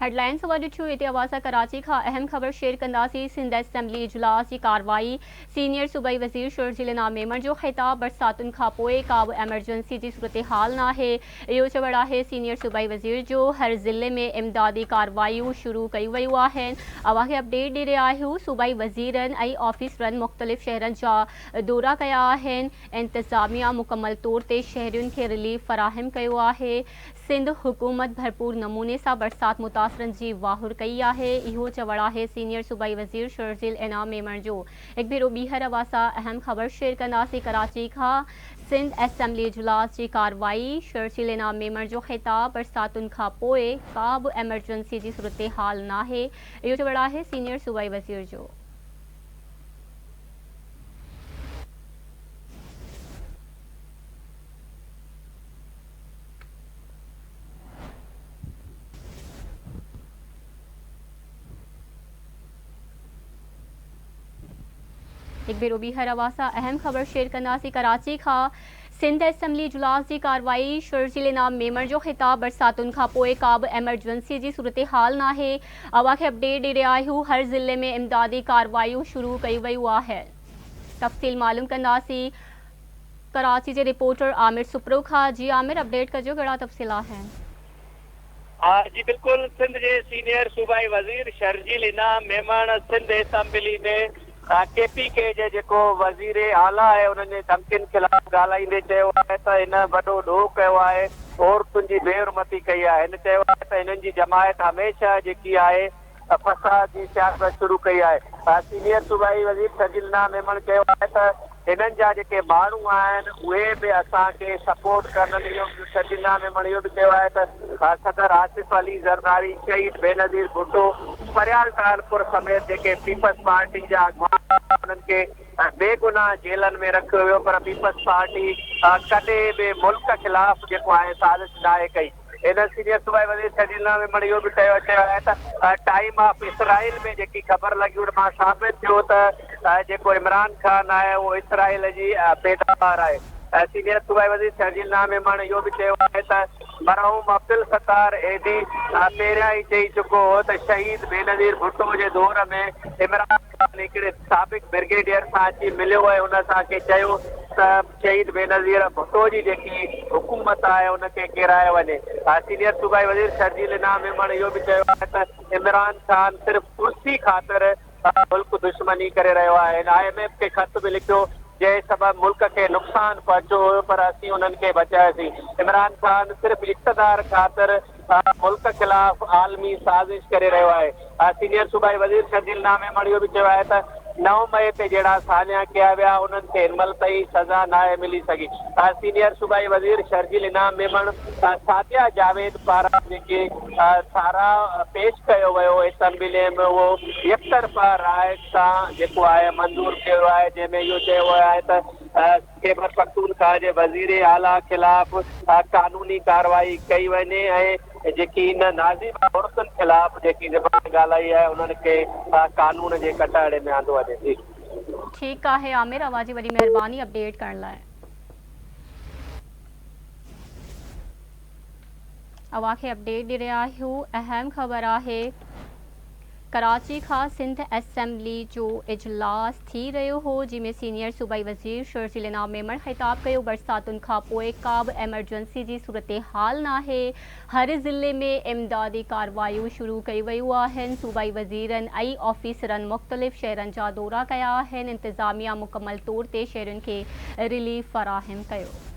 Headlines वॾी हिते आवाज़ कराची का अहम ख़बर शेयर कंदासीं। सिंध असेंबली इजलास की कार्रवाई। सीनियर सूबाई वज़ीर शर्जील इनाम मेमण जो ख़िताब बरसातुनि खां पोइ का बि एमरजेंसी जी सूरत हाल नाहे। इहो चवणु आहे सीनियर सूबाई वज़ीर जो। हर ज़िले में इमदादी कार्रवायूं शुरू कयूं वयूं आहिनि। अव्हां खे अपडेट ॾेई रहिया आहियूं। सूबाई वज़ीरनि ऐं ऑफिसरनि मुख़्तलिफ़ शहरनि जा दौरा कया आहिनि। इंतिज़ामिया मुकमल तौर ते शहरियुनि खे रिलीफ फ़राहम कयो आहे। सिंध हुकूमत भरपूर नमूने सां बरसात मुतासिरनि जी वाहुर कई आहे। इहो चवणु आहे सीनियर सूबाई वज़ीर शर्जील इनाम मेमण जो। हिकु भेरो ॿीहर अवां सां अहम ख़बर शेयर कंदासीं कराची खां। सिंध असेंबली इजलास जी कार्रवाई। शर्जील इनाम मेमण जो ख़िताब बरसातुनि खां पोइ का बि एमरजेंसी जी सूरत हाल नाहे। इहो चवणु आहे सीनियर सूबाई वज़ीर जो। हिकु भेरो ॿीहर अवां सां अहम ख़बर शेयर कंदासीं कराची खां। सिंध असेंबली इजलास की कार्रवाई। शर्जील इनाम मेमण जो ख़िताब बरसातुनि खां पोइ का बि एमरजेंसी जी सूरत हाल नाहे। अव्हां खे अपडेट ॾेई रहिया आहियूं। हर ज़िले में इमदादी कार्रवायूं शुरू कई वयूं आहिनि। तफ़सील मालूम कंदासीं कराची जे रिपोर्टर आमिर सुप्रो खां। जी आमिर, अपडेट कजो, कहिड़ा तफ़सील आहिनि? हाँ जी बिल्कुल। सिंध के सीनियर सूबाई वज़ीर शर्जील इनाम मेमण सिंध असेंबली में KPK जे जेको वज़ीर आला है उन्होंने धमकियुनि खिलाफ़ ॻाल्हाईंदे चयो आहे त हिन वॾो ॾोह कयो आहे, औरतुनि जी बेहरमती कई आहे। हिन चयो आहे त हिननि जी जमायत हमेशह जेकी आहे फसाद जी सियासत शुरू कई आहे। सीनियर सूबाई वज़ीर शर्जील इनाम मेमण चयो आहे त हिननि जा जेके माण्हू आहिनि उहे बि असांखे सपोर्ट कनि। इहो शर्जील इनाम मेमण इहो बि चयो आहे त सदर आसिफ अली ज़रदारी, शहीद बेनज़ीर भुट्टो, परियाल कानपुर समेत जेके पीपल्स पार्टी जा अॻुवान उन्हनि खे बेगुनाह जेलनि में रखियो वियो, पर पीपल्स पार्टी कॾहिं बि मुल्क ख़िलाफ़ जेको आहे साज़िश नाहे कई। इन सीनियर सूबाई वज़ीर शर्जील इनाम मेमण इहो बि चयो आहे त टाइम ऑफ इसराइल में जेकी ख़बर लॻी उन मां साबित थियो त जेको इमरान ख़ान आहे उहो इसराइल जी पैदावार आहे। सीनियर सूबाई वज़ीर शर्जील इनाम मेमण इहो बि चयो आहे त मरहूम अब्दुल सत्तार एडी पहिरियां ई चई चुको हो त शहीद बेनज़ीर भुट्टो जे दौर में इमरान ख़ान हिकिड़े साबिक़ ब्रिगेडियर सां अची मिलियो ऐं हुन असांखे चयो त शहीद बेनज़ीर भुट्टो जी जेकी हुकूमत आहे उनखे किराए वञे। सीनियर सूबाई वज़ीर शर्जील इनाम मेमण इहो बि चयो आहे त इमरान ख़ान सिर्फ़ कुर्सी ख़ातिर मुल्क दुश्मनी करे रहियो आहे। IMF खे ख़त बि लिखियो जंहिं सबबि मुल्क खे नुक़सान पहुचो हुयो, पर असीं उन्हनि खे बचायोसीं। इमरान ख़ान सिर्फ़ इक़्तिदार ख़ातिर मुल्क ख़िलाफ़ आलमी साज़िश करे रहियो आहे। सीनियर सूबाई वज़ीर शर्जील इनाम मेमण इहो बि चयो आहे त 9 मई ते जहिड़ा सान्या कया विया उन्हनि खे हिन महिल ताईं सज़ा नाहे मिली सघी। सीनियर सूबाई वज़ीर शर्जील इनाम मेमण सादिया जावेद पारां जेके सारा पेश कयो वियो असेंबली में उहो एकतरफ़ा राय सां जेको आहे मंज़ूर कयो आहे, जंहिंमें इहो चयो वियो आहे त खैबर पख्तूनख्वा जे वज़ीर आला ख़िलाफ़ कानूनी कार्रवाई कई वञे ऐं जेकी इन नाज़िम औरतुनि ख़िलाफ़ जेकी ज़बान ॻाल्हाई आहे उन्हनि खे कानून जे कटाड़े में आंदो वञे। ठीकु आहे आमिर, अव्हां जी वॾी महिरबानी अपडेट करण लाइ। अव्हां खे अपडेट ॾेई रहिया आहियूं। अहम ख़बर आहे कराची खां। सिंध असेंबली जो इजलास थी रहियो हो, जंहिंमें सीनियर सूबाई वज़ीर शर्जील इनाम मेमण ख़िताब कयो। बरसातुनि खां पोइ का बि एमरजेंसी जी सूरत हाल नाहे। हर ज़िले में इमदादी कार्रवायूं शुरू कई वयूं आहिनि। सूबाई वज़ीरनि ऐं ऑफिसरनि मुख़्तलिफ़ शहरनि जा दौरा कया आहिनि। इंतिज़ामिया मुकमल तौर ते शहरियुनि खे रिलीफ फ़राहम कयो।